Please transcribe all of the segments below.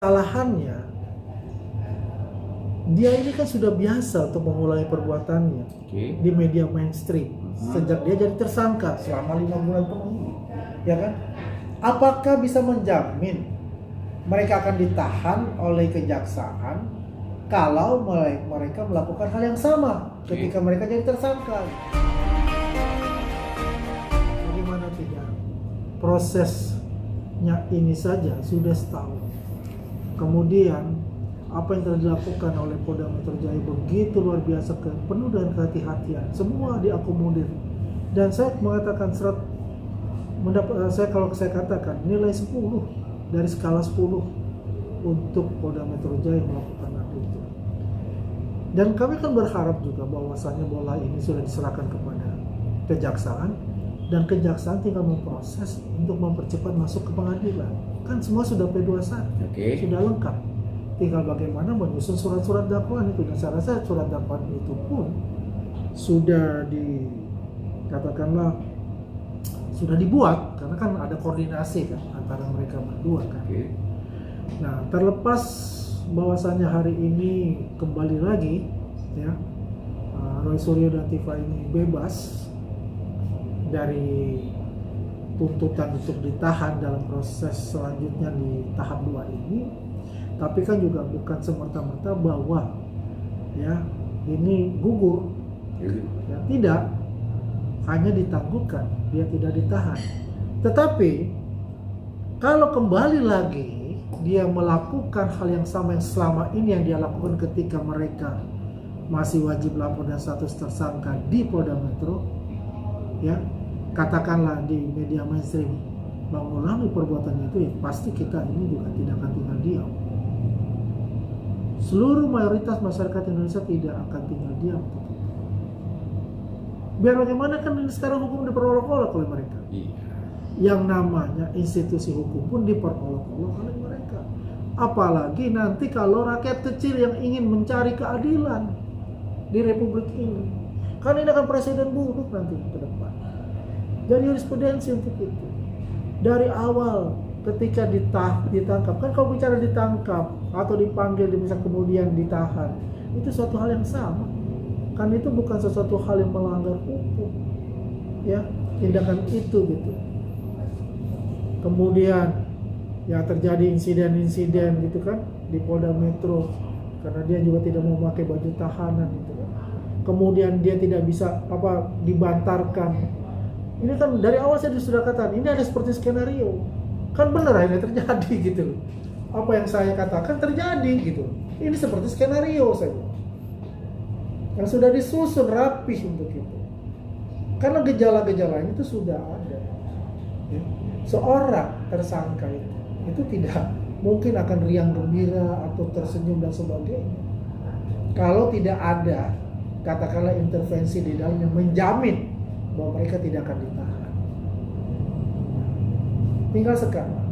Kesalahannya, dia ini kan sudah biasa untuk mengulangi perbuatannya di media mainstream sejak dia jadi tersangka selama 5 bulan penuh, ya kan? Apakah bisa menjamin mereka akan ditahan oleh kejaksaan kalau mereka melakukan hal yang sama ketika mereka jadi tersangka? Bagaimana tidak? Prosesnya ini saja sudah setahun. Kemudian apa yang telah dilakukan oleh Polda Metro Jaya begitu luar biasa, penuh dengan kehati-hatian, semua diakomodir. Dan saya mengatakan kalau saya katakan nilai 10 dari skala 10 untuk Polda Metro Jaya melakukan hal itu. Dan kami kan berharap juga bahwasannya bola ini sudah diserahkan kepada kejaksaan, dan kejaksaan tinggal memproses untuk mempercepat masuk ke pengadilan. Kan semua sudah P21, sudah lengkap. Tinggal bagaimana menyusun surat-surat dakwaan itu. Dan saya rasa surat dakwaan itu pun sudah sudah dibuat, karena kan ada koordinasi kan antara mereka berdua kan. Nah, terlepas bahwasannya hari ini kembali lagi ya, Roy Suryo dan Tifa ini bebas dari tuntutan untuk ditahan dalam proses selanjutnya di tahap 2 ini, tapi kan juga bukan semerta-merta bahwa ya ini gugur, ya, tidak hanya ditangguhkan, dia tidak ditahan. Tetapi kalau kembali lagi dia melakukan hal yang sama yang selama ini yang dia lakukan ketika mereka masih wajib lapor dan status tersangka di Polda Metro, ya, katakanlah di media mainstream mengulangi perbuatan itu, ya pasti kita ini juga tidak akan tinggal diam. Seluruh mayoritas masyarakat Indonesia tidak akan tinggal diam. Biar bagaimana kan sekarang hukum diperolok-olok oleh mereka. Yang namanya institusi hukum pun diperolok-olok oleh mereka. Apalagi nanti kalau rakyat kecil yang ingin mencari keadilan di republik ini. Kan ini akan presiden buruk nanti ke depan. Jadi jurisprudensi untuk itu. Dari awal ketika ditangkap, kan kalau bicara ditangkap atau dipanggil bisa kemudian ditahan, itu suatu hal yang sama. Kan itu bukan sesuatu hal yang melanggar hukum, ya, tindakan itu gitu. Kemudian ya terjadi insiden-insiden gitu kan di Polda Metro karena dia juga tidak mau memakai baju tahanan gitu kan. Kemudian dia tidak bisa dibantarkan. Ini kan dari awal saya sudah katakan ini ada seperti skenario. Kan benar ini terjadi gitu. Apa yang saya katakan terjadi gitu. Ini seperti skenario saja. Yang sudah disusun rapih untuk itu. Karena gejala-gejala itu sudah ada. Ya. Seorang tersangka itu tidak mungkin akan riang gembira atau tersenyum dan sebagainya. Kalau tidak ada katakanlah intervensi di dalam yang menjamin bahwa mereka tidak akan ditahan. Tinggal sekarang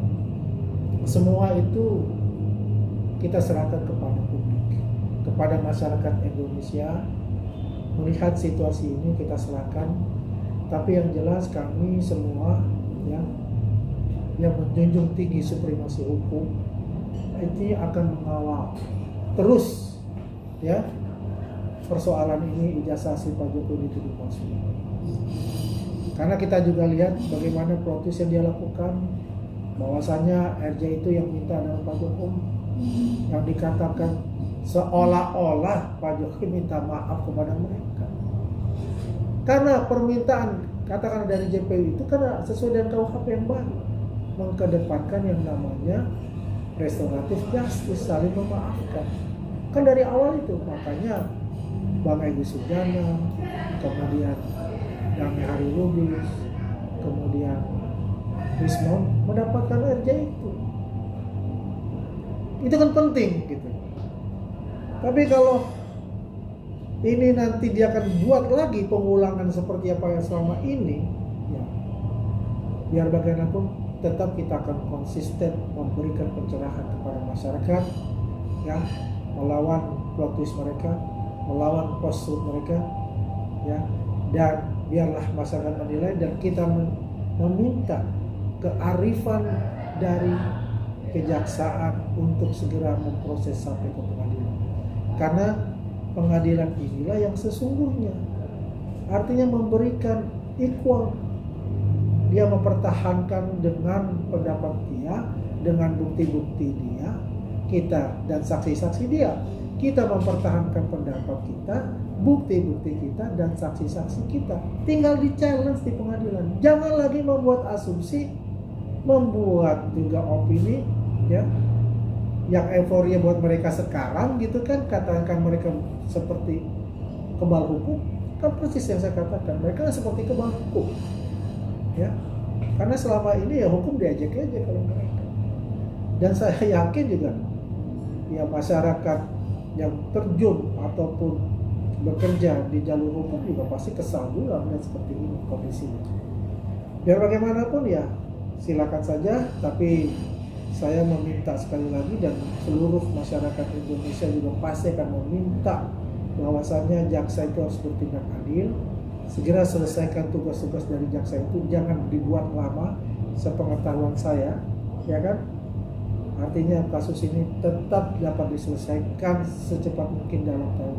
semua itu kita serahkan kepada publik, kepada masyarakat Indonesia. Melihat situasi ini kita serahkan. Tapi yang jelas kami semua ya, yang menjunjung tinggi supremasi hukum ini akan mengawal terus ya persoalan ini ijazah asli Pak Jokowi itu dipalsukan. Karena kita juga lihat bagaimana protes yang dia lakukan, bahwasanya RJ itu yang minta dengan Pak Jokowi, yang dikatakan seolah-olah Pak Jokowi minta maaf kepada mereka. Karena permintaan katakan dari JPU itu karena sesuai dengan KUHP yang baru, mengedepankan yang namanya restoratif justice, saling memaafkan. Kan dari awal itu makanya Bang Egy Sujana, kemudian Dami Hari Lubis, kemudian Wismon mendapatkan RJ itu. Itu kan penting gitu. Tapi kalau ini nanti dia akan buat lagi pengulangan seperti apa yang selama ini, ya, biar bagaimanapun tetap kita akan konsisten memberikan pencerahan kepada masyarakat, ya, melawan plot twist mereka, melawan post mereka, ya, dan biarlah masyarakat menilai dan kita meminta kearifan dari kejaksaan untuk segera memproses sampai ke pengadilan. Karena pengadilan inilah yang sesungguhnya. Artinya memberikan equal. Dia mempertahankan dengan pendapat dia, dengan bukti-bukti dia, kita dan saksi-saksi dia. Kita mempertahankan pendapat kita, bukti-bukti kita, dan saksi-saksi kita. Tinggal di-challenge di pengadilan. Jangan lagi membuat asumsi, membuat juga opini, ya, yang euforia buat mereka sekarang gitu kan, katakan mereka seperti kebal hukum. Kan persis yang saya katakan, mereka seperti kebal hukum, ya, karena selama ini ya hukum diajak aja kalau mereka. Dan saya yakin juga ya masyarakat yang terjun ataupun bekerja di jalur hukum juga pasti kesal juga melihat seperti ini kondisinya. Biar bagaimanapun ya silakan saja, tapi saya meminta sekali lagi dan seluruh masyarakat Indonesia juga pasti akan meminta bahwasannya jaksa itu harus bertindak adil, segera selesaikan tugas-tugas dari jaksa itu, jangan dibuat lama. Sepengetahuan saya, ya kan, artinya kasus ini tetap dapat diselesaikan secepat mungkin dalam tahun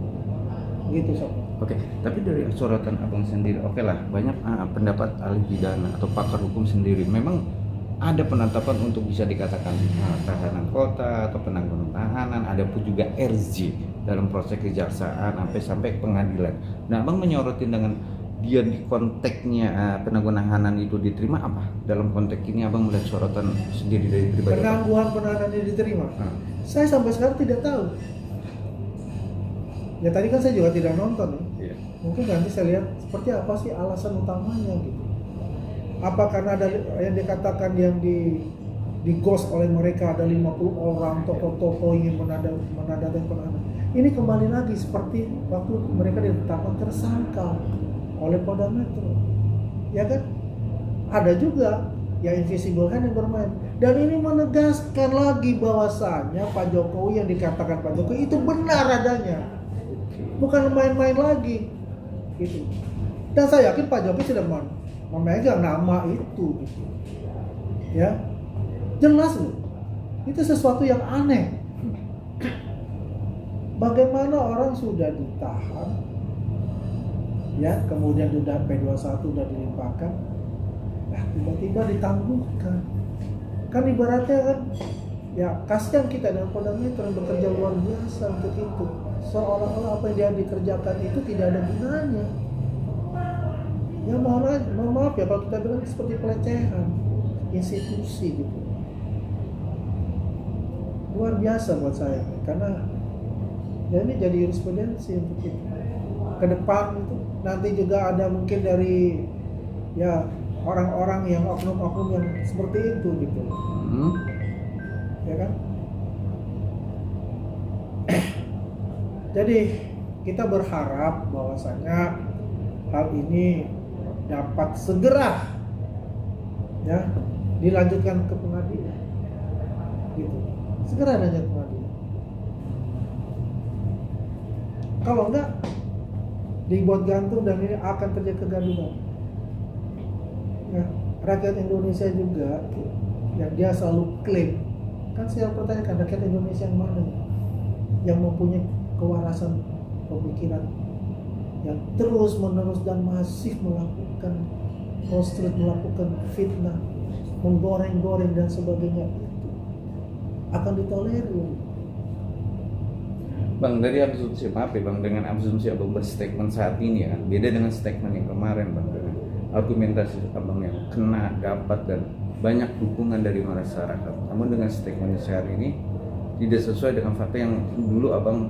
gitu sob. Oke, tapi dari sorotan abang sendiri, oke lah, banyak pendapat ahli pidana atau pakar hukum sendiri, memang ada penetapan untuk bisa dikatakan tahanan kota atau penangguhan tahanan, ada pun juga RJ dalam proses kejaksaan sampai pengadilan. Nah, abang menyorotin dengan dia di konteksnya penangguhan tahanan itu diterima apa? Dalam konteks ini abang melihat sorotan sendiri dari pribadi. Penangguhan penahanan ini diterima? Saya sampai sekarang tidak tahu. Ya tadi kan saya juga tidak nonton. Iya. Mungkin nanti saya lihat seperti apa sih alasan utamanya gitu. Apa karena ada yang dikatakan yang di ghost oleh mereka ada 50 orang tokoh-tokoh ingin menandakan penahanan. Ini kembali lagi seperti waktu mereka ditetapkan tersangka oleh Polda Metro, ya kan? Ada juga ya invisible hand yang bermain, dan ini menegaskan lagi bahwasannya Pak Jokowi yang dikatakan Pak Jokowi itu benar adanya, bukan main-main lagi, gitu. Dan saya yakin Pak Jokowi sudah memegang nama itu, gitu. Ya, jelas loh, itu sesuatu yang aneh. Bagaimana orang sudah ditahan, ya, kemudian sudah P21 sudah dilimpahkan, tiba-tiba ditangguhkan. Kan ibaratnya kan, ya kasihan kita dan Polda Metro yang bekerja luar biasa untuk itu. Seolah-olah apa yang dia dikerjakan itu tidak ada gunanya. Ya mohon maaf ya kalau kita bilang seperti pelecehan institusi gitu. Luar biasa buat saya, karena ya ini jadi jurisprudensi untuk kita ke depan itu. Nanti juga ada mungkin dari ya orang-orang yang oknum-oknum yang seperti itu gitu. Ya kan? Jadi kita berharap bahwasanya hal ini dapat segera ya dilanjutkan ke pengadilan. Gitu. Segera lanjut ke pengadilan. Kalau enggak dibuat gantung dan ini akan terjadi kegaduhan. Ya, rakyat Indonesia juga yang dia selalu klaim, kan saya pertanyakan rakyat Indonesia yang mana yang mempunyai kewarasan pemikiran yang terus menerus dan masif melakukan konstruk, melakukan fitnah, menggoreng-goreng dan sebagainya, itu akan ditolerir. Bang, dari asumsi maaf ya Bang, dengan asumsi abang berstatement saat ini ya, beda dengan statement yang kemarin Bang, dengan argumentasi abang yang kena, dapat dan banyak dukungan dari masyarakat. Namun dengan statement saat ini tidak sesuai dengan fakta yang dulu abang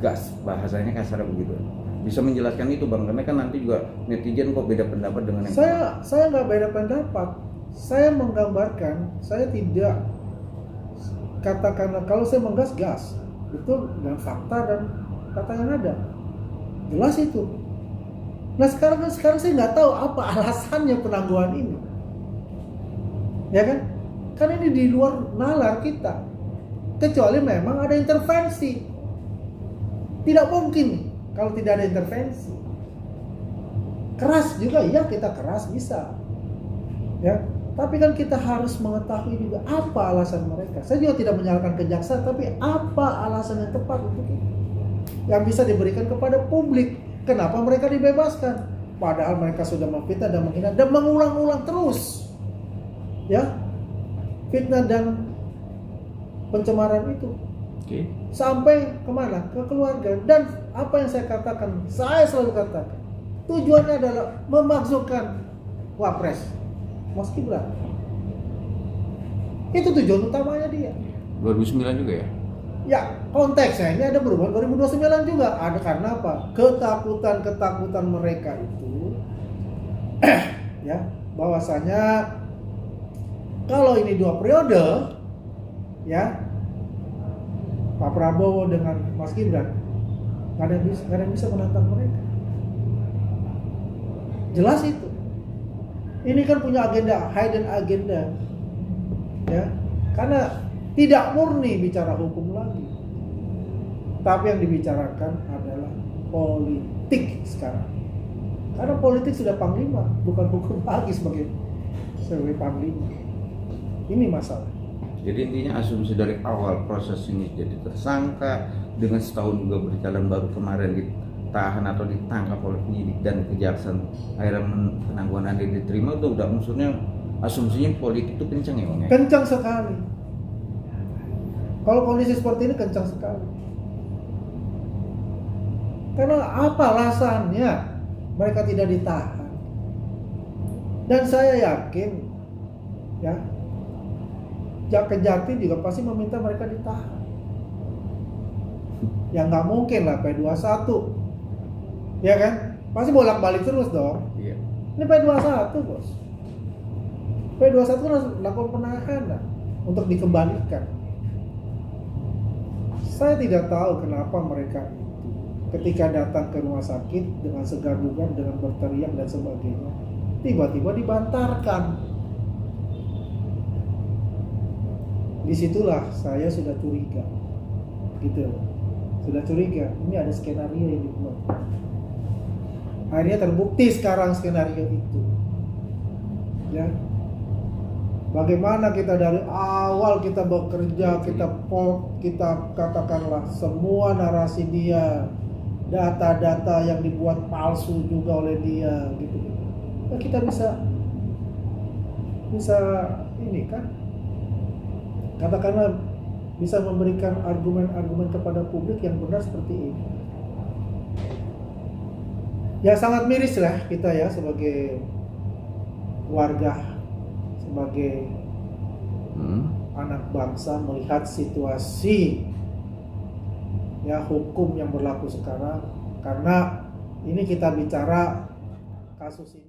gas, bahasanya kasar begitu. Bisa menjelaskan itu Bang, karena kan nanti juga netizen kok beda pendapat dengan yang saya nggak beda pendapat. Saya menggambarkan, saya tidak katakanlah kalau saya menggas-gas betul dengan fakta dan kata yang ada, jelas itu. Nah sekarang saya nggak tahu apa alasannya penangguhan ini, ya kan? Kan ini di luar nalar kita, kecuali memang ada intervensi. Tidak mungkin kalau tidak ada intervensi. Keras juga, ya kita keras bisa, ya. Tapi kan kita harus mengetahui juga apa alasan mereka. Saya juga tidak menyalahkan kejaksaan, tapi apa alasan yang tepat untuk itu yang bisa diberikan kepada publik. Kenapa mereka dibebaskan? Padahal mereka sudah memfitnah dan menghina dan mengulang-ulang terus, ya, fitnah dan pencemaran itu. Sampai kemana? Ke keluarga. Dan apa yang saya katakan, saya selalu katakan, tujuannya adalah memakzulkan Wapres Mas Gibran. Itu tujuan utamanya dia. 2009 juga ya? Ya, konteksnya ini ada berubah 2029 juga. Ada karena apa? Ketakutan mereka itu ya, bahwasanya kalau ini 2 periode ya, Pak Prabowo dengan Mas Gibran nggak ada yang bisa menantang mereka. Jelas itu. Ini kan punya agenda, hidden agenda, ya, karena tidak murni bicara hukum lagi, tapi yang dibicarakan adalah politik sekarang. Karena politik sudah panglima, bukan hukum lagi sebagai panglima. Ini masalah. Jadi intinya asumsi dari awal proses ini jadi tersangka, dengan setahun juga berjalan baru kemarin ditahan atau ditangkap oleh penyidik dan kejaksaan, akhirnya penangguhan diterima, itu udah unsurnya asumsinya politik itu kencang ya Bang ya? Kencang sekali. Kalau kondisi seperti ini kencang sekali. Karena apa alasannya mereka tidak ditahan? Dan saya yakin ya, Kejati juga pasti meminta mereka ditahan. Ya nggak mungkin lah P21, ya kan? Pasti bolak-balik terus dong. Iya. Ini P21 bos. P21 kan harus lakukan penahanan untuk dikembalikan. Saya tidak tahu kenapa mereka itu ketika datang ke rumah sakit dengan segar bugar, dengan berteriak dan sebagainya, tiba-tiba dibantarkan. Disitulah saya sudah curiga, gitu. Sudah curiga, ini ada skenario yang dibuat. Akhirnya terbukti sekarang skenario itu. Ya. Bagaimana kita dari awal kita bekerja, kita katakanlah semua narasi dia, data-data yang dibuat palsu juga oleh dia, gitu. Nah, kita bisa ini kan, katakanlah bisa memberikan argumen-argumen kepada publik yang benar seperti ini. Ya sangat miris lah kita ya sebagai warga, sebagai anak bangsa melihat situasi ya hukum yang berlaku sekarang, karena ini kita bicara kasus ini